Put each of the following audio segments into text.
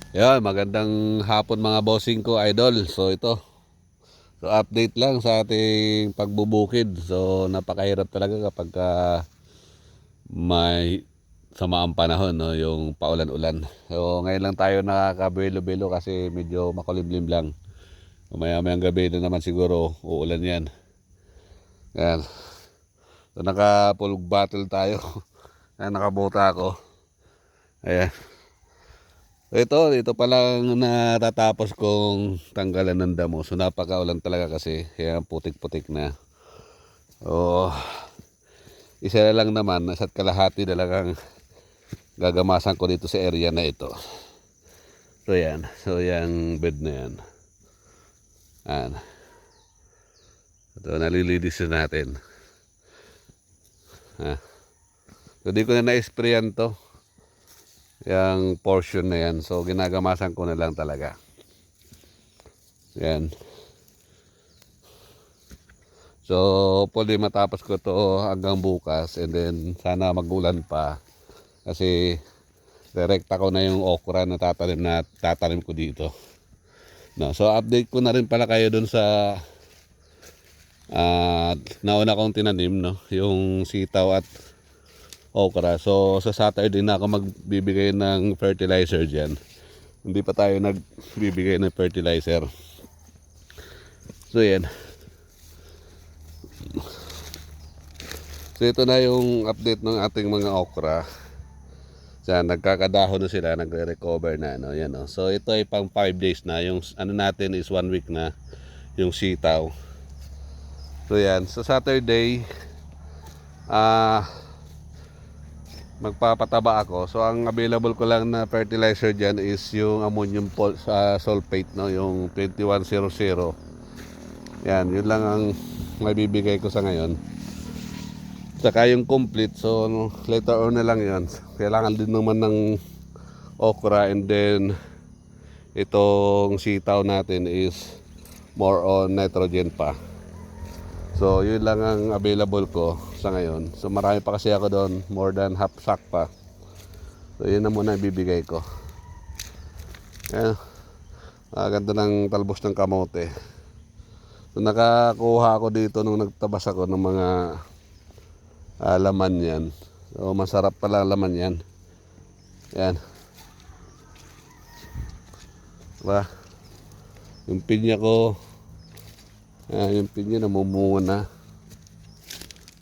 Yan, magandang hapon mga bossing ko, idol. So ito, so update lang sa ating pagbubukid. So napakahirap talaga kapag may samaang panahon, no, yung paulan-ulan. So ngayon lang tayo nakakabelo-belo kasi medyo makulimlim lang. Maya-mayang gabi na naman siguro uulan yan. Yan. So naka full battle tayo. Ayan, nakabota ako. Ayan. Ito pa lang natatapos kong tanggalan ng damo. So napakaulan talaga kasi. Kaya putik-putik na. Oh, isa na lang naman. Isa't kalahati na lang ang gagamasan ko dito sa area na ito. So yan. So yung bed na yan. Yan. Ito nalilinis na natin. Ha. So di ko na na-sprayan to. Yung portion na yan. So ginagamasan ko na lang talaga. Yan. So hopefully matapos ko to hanggang bukas. And then sana magulan pa. Kasi direkta ko na yung okra na tatanim ko dito. No, so update ko na rin pala kayo dun sa nauna kong tinanim, no, yung sitaw at okra. So sa Saturday na ako magbibigay ng fertilizer dyan. Hindi pa tayo nagbibigay ng fertilizer. So yan. So ito na yung update ng ating mga okra. Yan, nagkakadahon na sila, nagre-recover na, no? Yan, no? So ito ay pang 5 days na. Yung ano natin is 1 week na yung sitaw. So yan, sa Saturday magpapataba ako. So ang available ko lang na fertilizer dyan is yung ammonium sulfate, no? Yung 2100. Yan, yun lang ang mabibigay ko sa ngayon. Saka yung complete, so later on na lang yun. Kailangan din naman ng okra, and then itong sitaw natin is more on nitrogen pa. So yun lang ang available ko sa ngayon. So marami pa kasi ako doon, more than half sack pa. So yun na muna ibibigay ko. Yan. Ganda ng talbos ng kamote. So nakakuha ako dito nung nagtabas ako ng mga laman yan. So masarap pala laman yan. Yan. Diba? Yung pinya ko, yung pinya namumunga na.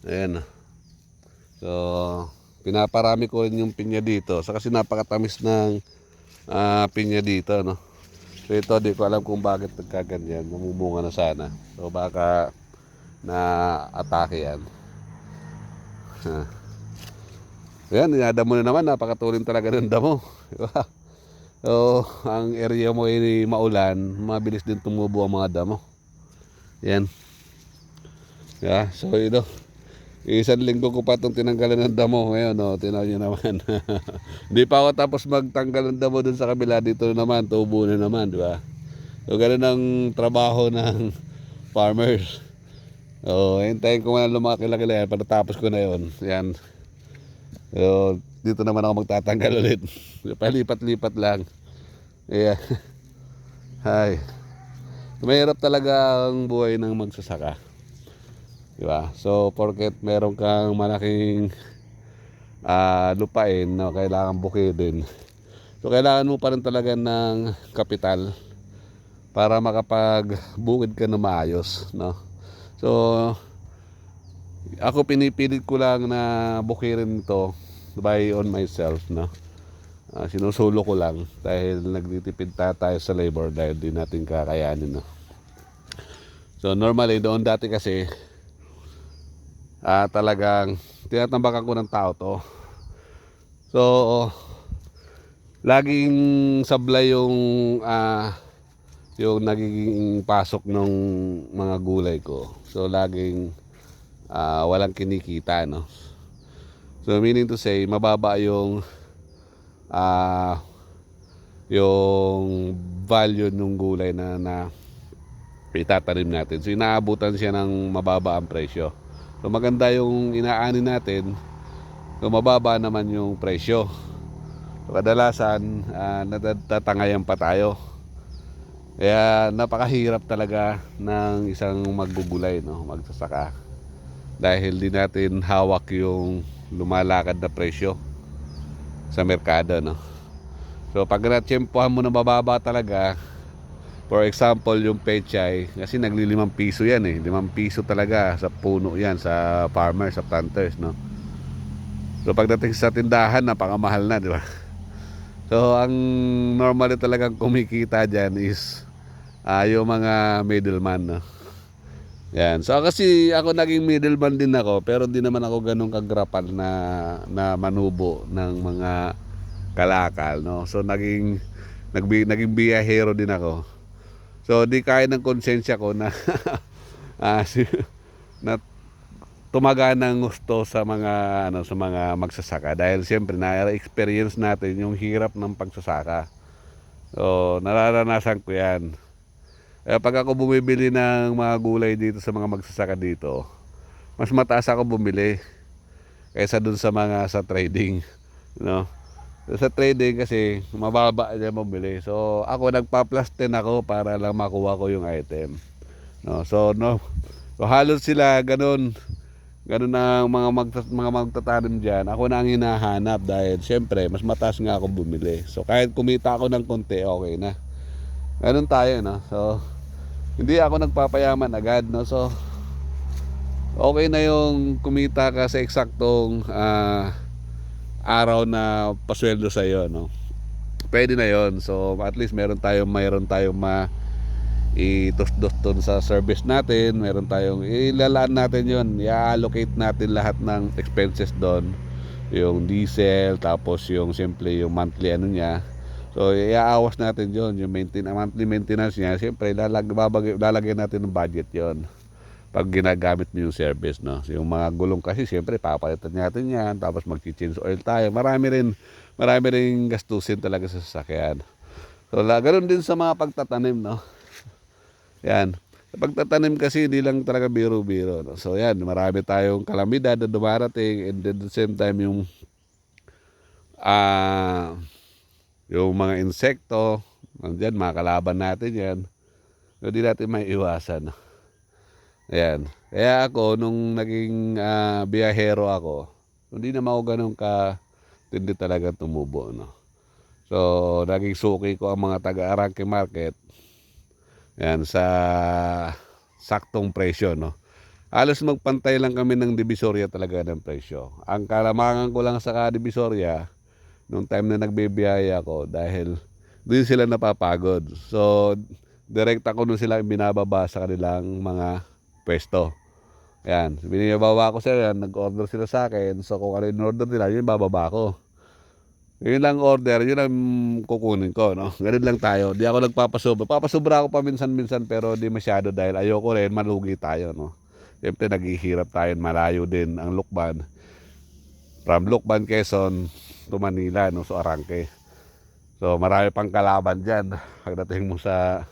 Ayan. So pinaparami ko rin yung pinya dito. So kasi napakatamis ng pinya dito, no. So ito, di ko alam kung bakit nagkaganyan. Namumunga na sana. So baka na atake yan. Ayan, inadamo na naman. Napakatulim talaga ng damo. Diba? So ang area mo ay maulan, mabilis din tumubo ang mga damo. Yan. Yeah, so ito, isang linggo ko pa itong tinanggalan ng damo. Ngayon, no, tinaw nyo naman. Hindi pa ako tapos magtanggal ng damo dun sa kabila. Dito naman, tubo na naman, di ba? So ganun ang trabaho ng farmers. So hintayin ko muna lumaki-laki na yan. Pagkatapos ko na yun. Yan. So dito naman ako magtatanggal ulit. Palipat-lipat lang. Yeah. Hay. Mahirap talaga ang buhay ng magsasaka. Diba? So porket meron kang malaking lupain na kailangan bukidin. So kailangan mo pa rin talaga ng kapital para makapagbukid ka na maayos, no? So ako pinipilit ko lang na bukirin to by on myself, no? Sinusulo ko lang dahil nagtitipid tayo sa labor dahil di natin kakayanin, no? So normally doon dati kasi talagang tinatambakan ko ng tao to. So laging sablay yung nagiging pasok ng mga gulay ko. So laging walang kinikita, no? So meaning to say, mababa yung value ng gulay na itatanim natin. So inaabutan siya ng mababa ang presyo. So maganda yung inaani natin, so mababa naman yung presyo. So, kadalasan natatangayan pa tayo. Kaya napakahirap talaga ng isang maggugulay, no, magsasaka. Dahil di natin hawak yung lumalakad na presyo sa merkado, no. So pag natsyempohan mo na bababa talaga, for example yung pechay, kasi nagli-5 piso yan eh. 5 piso talaga sa puno yan, sa farmer, sa planters, no. So pagdating sa tindahan, napakamahal na, di ba? So ang normally talagang kumikita dyan is yung mga middleman, no. Yan. So kasi ako naging middleman din ako, pero hindi naman ako ganun kagrapal na manubo ng mga kalakal, no. So naging biyahero din ako. So di kaya ng konsensya ko na na tumaga ng gusto sa mga sa mga magsasaka, dahil siyempre na-experience natin yung hirap ng pagsasaka. So nararanasan ko 'yan. Kaya pag ako bumibili ng mga gulay dito sa mga magsasaka dito, mas mataas ako bumili kaysa dun sa mga sa trading, no? Sa trading kasi mababa niya bumili. So ako nagpa-plus 10 ako para lang makuha ko yung item, no? So halos sila ganun ang mga magtatanim diyan. Ako na ang hinahanap dahil siyempre mas mataas nga ako bumili. So kahit kumita ako ng konti, okay na. Ganun tayo, no? So hindi ako nagpapayaman agad, no? So okay na yung kumita ka sa eksaktong araw na pasweldo sa iyo, no? Pwede na yon. So at least mayroon tayong itusdos doon sa service natin, meron tayong ilalaan natin yon, i-allocate natin lahat ng expenses doon, yung diesel, tapos yung simple yung monthly niya. So iaawas natin yon, yung monthly maintenance niya. Siyempre lalagyan natin ng budget yon pag ginagamit mo yung service, no. So, yung mga gulong kasi siyempre papalitan natin yan, tapos mag-change oil tayo. Marami rin gastusin talaga sa sasakyan. So ganoon din sa mga pagtatanim, no. Yan. Sa pagtatanim kasi hindi lang talaga biro-biro, no? So yan, marami tayong kalamidad na dumarating, and then at the same time yung mga insekto, nandiyan, mga kalaban natin yan. Hindi natin may iwasan. Ayan. Kaya ako, nung naging biyahero ako, hindi naman ako ganun tindi talaga tumubo, no. So naging suki ko ang mga taga-Arangke Market. Yan, sa saktong presyo, no. Halos magpantay lang kami ng Divisoria talaga ng presyo. Ang kalamangan ko lang sa Divisoria nung time na nagbibiyaya ako, dahil doon sila napapagod. So direct ako nung sila binababa sa kanilang mga pwesto. Yan, binibaba ko sila, nag-order sila sa akin. So kung ano in-order nila, yun bababa ko. Yun lang order, yun ang kukunin ko, no. Ganun lang tayo. Di ako nagpapasobra. Papasubra ako pa minsan-minsan, pero di masyado, dahil ayoko rin malugi tayo, no. Siyempre naghihirap tayo, malayo din ang Lukban. From Lukban, Quezon to Manila, no, so Arangke. So marami pang kalaban dyan pagdating mo sa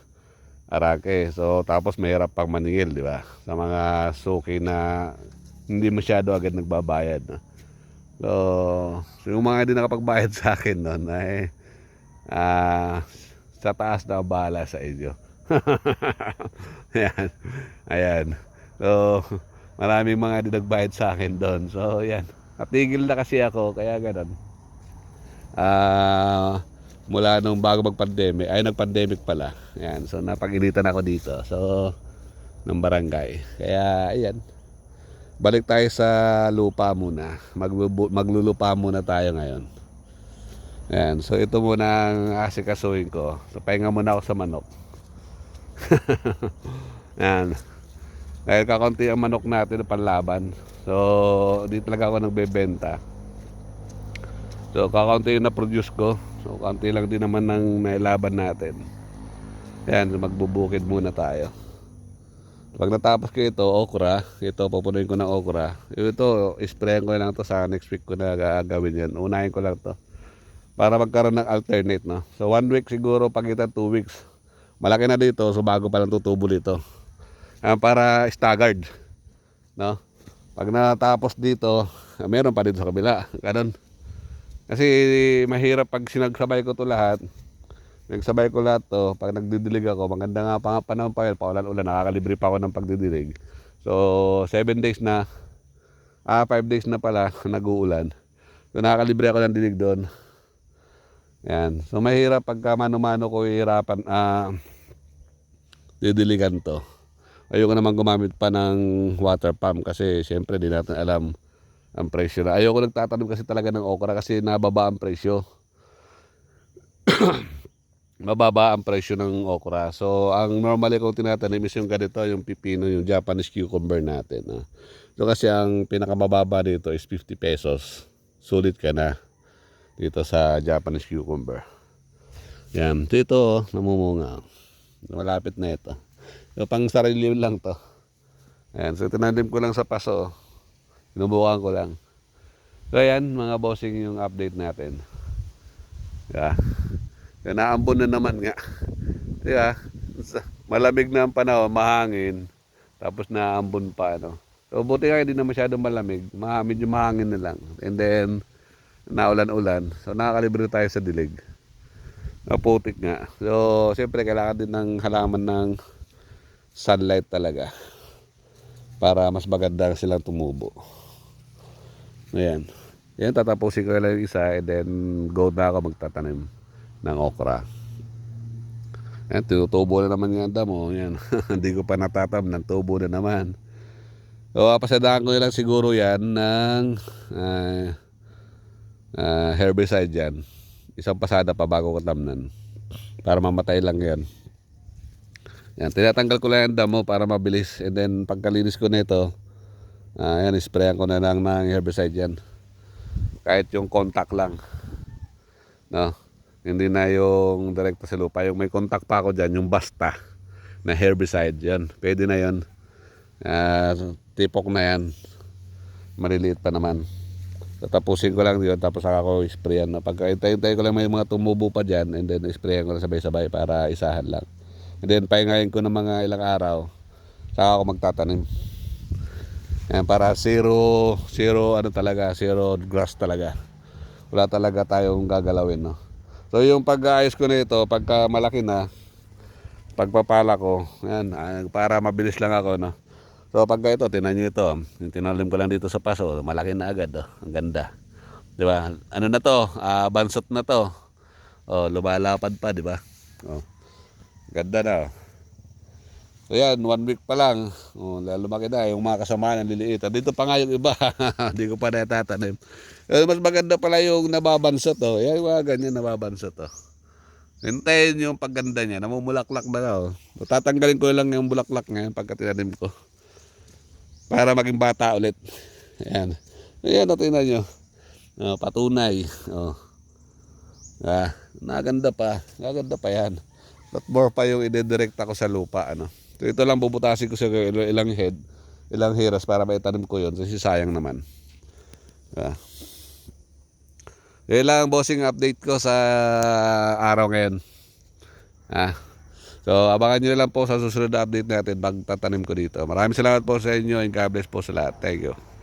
Arangke. So tapos mahirap pang maningil, di ba? Sa mga suki na hindi masyado agad nagbabayad, no? So yung mga hindi nakapagbayad sa akin noon ay sa taas na bahala sa inyo. Ayan. Ayan. So maraming mga hindi nagbayad sa akin doon. So yan. Natigil na kasi ako, kaya ganun. Mula nung bago mag-pandemic, ay nag-pandemic pala. Ayan. So napag-initan ako dito. So ng barangay. Kaya ayan. Balik tayo sa lupa muna. Maglulupa muna tayo ngayon. Ayan. So ito muna ang asikasuhin ko. So pahinga muna ako sa manok. Ayan. Dahil kakunti ang manok natin na panlaban. So di talaga ako nagbebenta. So kakunti yung na-produce ko. So kakunti lang din naman ng nailaban natin. Ayan. So, magbubukid muna tayo. Pag natapos ko ito, okra, ito pupunuin ko ng okra. Ito, isprayan ko lang to, sa next week ko na gagawin yan. Unahin ko lang to para magkaroon ng alternate, no. So 1 week siguro, pagitan 2 weeks. Malaki na dito, so bago pa lang tutubo dito. Para staggered, no. Pag natapos dito, meron pa dito sa kabila. Ganun. Kasi mahirap pag sinagsabay ko to lahat. Nagsabay ko lahat to. Pag nagdidilig ako, maganda nga pa nga panahon pa yun. Paulan-ulan, nakakalibre pa ako ng pagdidilig. So 7 days na, 5 days na pala nag-uulan. So nakakalibre ako ng dilig doon. Yan. So mahirap pagka mano-mano ko hihirapan didiligan to. Ayoko naman gumamit pa ng water pump kasi syempre di natin alam ang presyo na. Ayoko nagtatanim kasi talaga ng okra kasi nababa ang presyo. Mababa ang presyo ng okra. So ang normally kong tinatanim is yung ganito, yung pipino, yung Japanese cucumber natin. So kasi ang pinakamababa dito is 50 pesos. Sulit ka na dito sa Japanese cucumber. Yan. So ito, namumunga. Malapit na ito. So pang sarili lang to. Ayan. So tinanim ko lang sa paso. Sinubukan ko lang. So ayan mga bossing yung update natin. Yeah. So, naambon na naman nga. Diba? Malamig na ang panahon, mahangin. Tapos naambon pa. So buti nga hindi na masyadong malamig. Medyo mahangin na lang. And then naulan-ulan. So nakakalibre tayo sa dilig. Naputik nga. So siyempre kailangan din ng halaman ng sunlight talaga. Para mas maganda silang tumubo. Ayan. Yan, tatapusin ko lang yung isa and then go na ako magtatanim ng okra. Ayan, tinutubo na naman yung damo. Yan. Hindi ko pa natatam, nagtubo na naman. So pasadaan ko lang siguro yan ng herbicide yan. Isang pasada pa bago ko tamnan. Para mamatay lang yan. Yan, tinatanggal ko lang yung damo para mabilis. And then pagkalinis ko nito, yan, isprayan ko na lang ng herbicide yan. Kahit yung contact lang. No? Hindi na yung direkta sa lupa. Yung may contact pa ako dyan, yung basta na herbicide yan. Pwede na yun. Tipok na yan. Maliliit pa naman. Tatapusin ko lang yun, tapos saka ko isprayan. Pagka-hintay ko lang may mga tumubo pa dyan, and then isprayan ko lang sabay-sabay para isahan lang. And then pahingayin ko ng mga ilang araw, saka ako magtatanim. Yan, para zero talaga, zero grass talaga. Wala talaga tayong gagalawin, no. So yung pag-aayos ko nito, pagka malaki na, pagpapala ko, yan, para mabilis lang ako, no. So pagka ito, tinan nyo ito, yung tinalim ko lang dito sa paso, malaki na agad, oh. Ang ganda. 'Di ba? Ano na to? Bansot na to. Oh, lumalapad pa, 'di ba? Oh. Ganda na. Oh. So yan, 1 week pa lang. Oh, lumaki na yung mga kasama ng liliit. Dito pa nga yung iba. Hindi ko pa natatanim. Mas maganda pala yung nababansot, oh. Yan, mga ganyan nababansot, oh. Hintayin yung pagganda niya, namumulaklak na, oh. Tatanggalin ko lang yung bulaklak ngayon pagka tinanim ko. Para maging bata ulit. Ayan. Ayan, tingnan nyo. Patunay. Naganda pa. Naganda pa yan. But more pa yung ide-direct ako sa lupa. So ito lang bubutasin ko sa ilang head. Ilang hiras para maitanim ko yun. Kasi sayang naman. Yan lang bossing update ko sa araw ngayon. So abangan nyo lang po sa susunod na update natin. Pagtatanim ko dito. Maraming salamat po sa inyo. And God bless po sa lahat. Thank you.